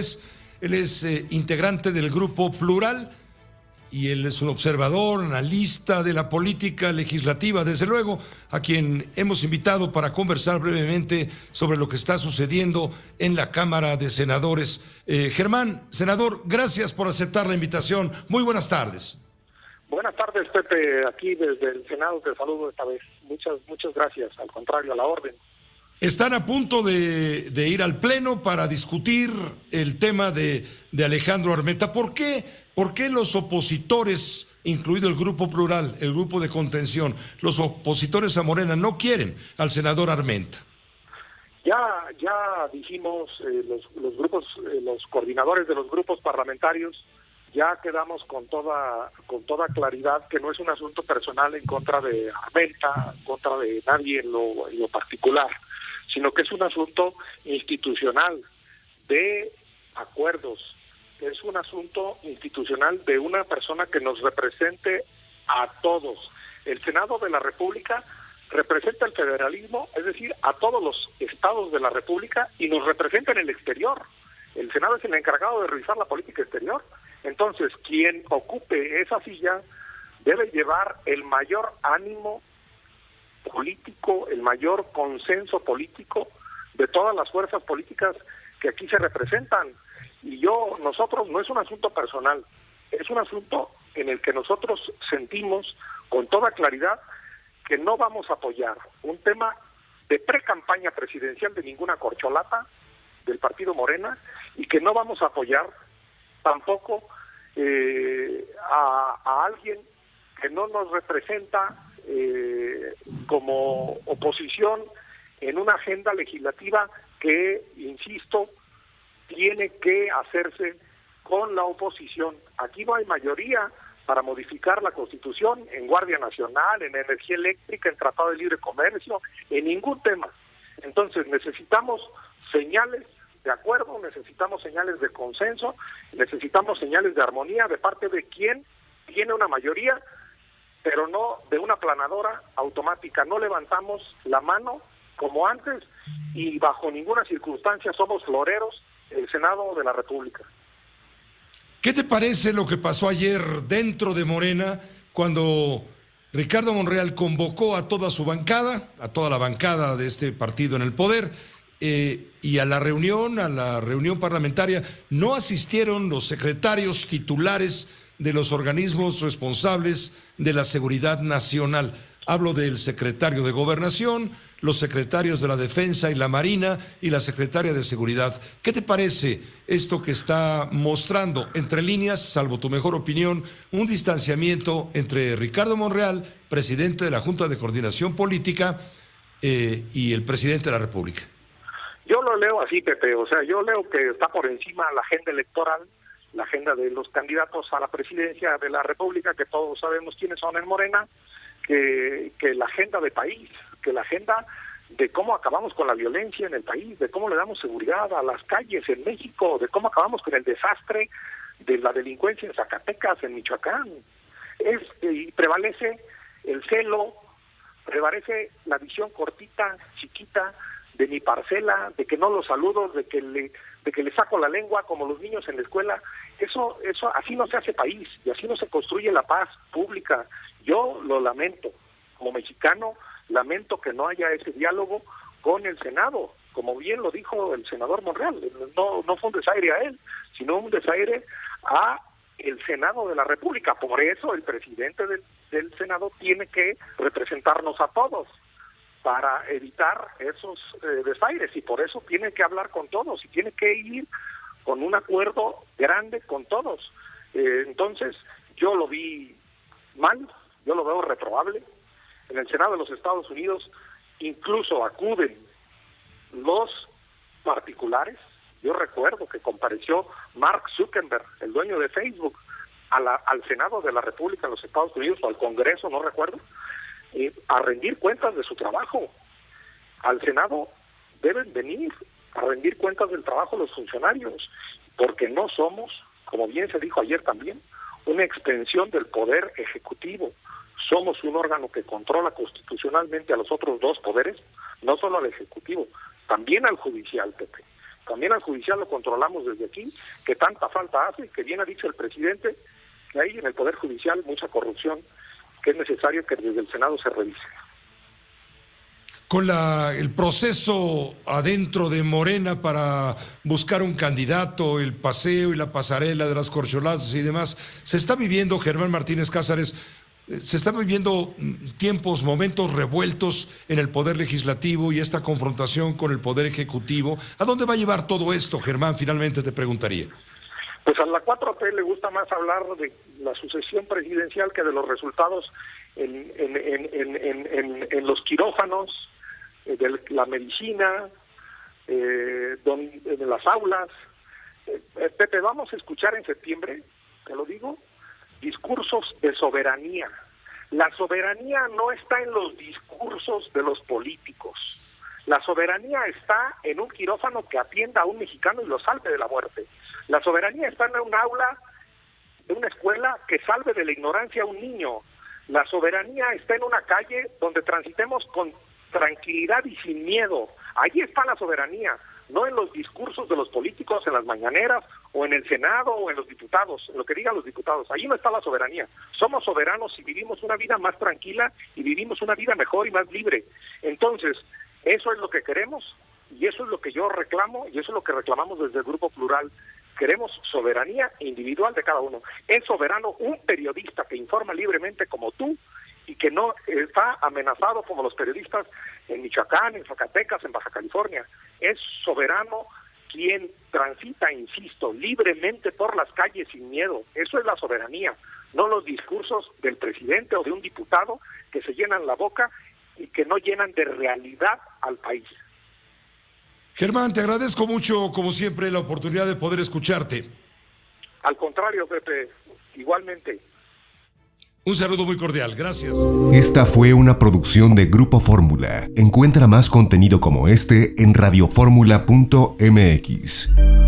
Senadores. Él es integrante del Grupo Plural y él es un observador, analista de la política legislativa, desde luego, a quien hemos invitado para conversar brevemente sobre lo que está sucediendo en la Cámara de Senadores. Germán, senador, gracias por aceptar la invitación. Muy buenas tardes. Buenas tardes, Pepe. Aquí desde el Senado te saludo esta vez. Muchas gracias. Al contrario, a la orden. Están a punto de ir al Pleno para discutir el tema de Alejandro Armenta. ¿Por qué los opositores, incluido el Grupo Plural, el Grupo de Contención, los opositores a Morena, no quieren al senador Armenta? Ya dijimos, los grupos, los coordinadores de los grupos parlamentarios, ya quedamos con toda claridad que no es un asunto personal en contra de Armenta, en contra de nadie en lo particular, sino que es un asunto institucional de acuerdos, es un asunto institucional de una persona que nos represente a todos. El Senado de la República representa el federalismo, es decir, a todos los estados de la República, y nos representa en el exterior. El Senado es el encargado de revisar la política exterior. Entonces, quien ocupe esa silla debe llevar el mayor ánimo político, el mayor consenso político de todas las fuerzas políticas que aquí se representan. Y nosotros no es un asunto personal, es un asunto en el que nosotros sentimos con toda claridad que no vamos a apoyar un tema de pre-campaña presidencial de ninguna corcholata del partido Morena, y que no vamos a apoyar tampoco a alguien que no nos representa como oposición en una agenda legislativa que, insisto, tiene que hacerse con la oposición. Aquí no hay mayoría para modificar la Constitución en Guardia Nacional, en energía eléctrica, en Tratado de Libre Comercio, en ningún tema. Entonces necesitamos señales de acuerdo, necesitamos señales de consenso, necesitamos señales de armonía de parte de quien tiene una mayoría, pero no de una aplanadora automática. No levantamos la mano como antes y bajo ninguna circunstancia somos floreros del Senado de la República. ¿Qué te parece lo que pasó ayer dentro de Morena cuando Ricardo Monreal convocó a toda su bancada, a toda la bancada de este partido en el poder, y a la reunión parlamentaria no asistieron los secretarios titulares de los organismos responsables de la seguridad nacional? Hablo del secretario de Gobernación, los secretarios de la Defensa y la Marina y la secretaria de Seguridad. ¿Qué te parece esto que está mostrando, entre líneas, salvo tu mejor opinión, un distanciamiento entre Ricardo Monreal, presidente de la Junta de Coordinación Política, y el presidente de la República? Yo lo leo así, Pepe, o sea, yo leo que está por encima la agenda electoral, la agenda de los candidatos a la presidencia de la República, que todos sabemos quiénes son en Morena, que la agenda de país, que la agenda de cómo acabamos con la violencia en el país, de cómo le damos seguridad a las calles en México, de cómo acabamos con el desastre de la delincuencia en Zacatecas, en Michoacán. Y prevalece el celo, prevalece la visión cortita, chiquita, de mi parcela, de que no los saludo, de que le saco la lengua como los niños en la escuela. Eso así no se hace país y así no se construye la paz pública. Yo lo lamento, como mexicano, lamento que no haya ese diálogo con el Senado, como bien lo dijo el senador Monreal. No fue un desaire a él, sino un desaire a el Senado de la República. Por eso el presidente del Senado tiene que representarnos a todos para evitar esos desaires, y por eso tiene que hablar con todos y tiene que ir con un acuerdo grande con todos. Entonces yo lo vi mal, yo lo veo reprobable. En el Senado de los Estados Unidos incluso acuden los particulares. Yo recuerdo que compareció Mark Zuckerberg, el dueño de Facebook, al Senado de la República de los Estados Unidos, o al Congreso, no recuerdo, a rendir cuentas de su trabajo. Al Senado deben venir a rendir cuentas del trabajo de los funcionarios, porque no somos, como bien se dijo ayer también, una extensión del poder ejecutivo. Somos un órgano que controla constitucionalmente a los otros dos poderes, no solo al ejecutivo, también al judicial, Pepe. También al judicial lo controlamos desde aquí, que tanta falta hace, que bien ha dicho el presidente, que hay en el Poder Judicial mucha corrupción, que es necesario que desde el Senado se revise. Con el proceso adentro de Morena para buscar un candidato, el paseo y la pasarela de las corcholatas y demás, se está viviendo, Germán Martínez Cázares, se están viviendo tiempos, momentos revueltos en el Poder Legislativo y esta confrontación con el Poder Ejecutivo. ¿A dónde va a llevar todo esto, Germán? Finalmente te preguntaría. Pues a la 4T le gusta más hablar de la sucesión presidencial que de los resultados en los quirófanos, de la medicina, en las aulas. Pepe, vamos a escuchar en septiembre, te lo digo, discursos de soberanía. La soberanía no está en los discursos de los políticos. La soberanía está en un quirófano que atienda a un mexicano y lo salve de la muerte. La soberanía está en un aula de una escuela que salve de la ignorancia a un niño. La soberanía está en una calle donde transitemos con tranquilidad y sin miedo. Allí está la soberanía, no en los discursos de los políticos, en las mañaneras, o en el Senado, o en los diputados, en lo que digan los diputados. Allí no está la soberanía. Somos soberanos y vivimos una vida más tranquila y vivimos una vida mejor y más libre. Entonces, eso es lo que queremos y eso es lo que yo reclamo y eso es lo que reclamamos desde el Grupo Plural. Queremos soberanía individual de cada uno. Es soberano un periodista que informa libremente como tú y que no está amenazado como los periodistas en Michoacán, en Zacatecas, en Baja California. Es soberano quien transita, insisto, libremente por las calles sin miedo. Eso es la soberanía, no los discursos del presidente o de un diputado que se llenan la boca y que no llenan de realidad al país. Germán, te agradezco mucho, como siempre, la oportunidad de poder escucharte. Al contrario, Pepe, igualmente. Un saludo muy cordial, gracias. Esta fue una producción de Grupo Fórmula. Encuentra más contenido como este en radioformula.mx.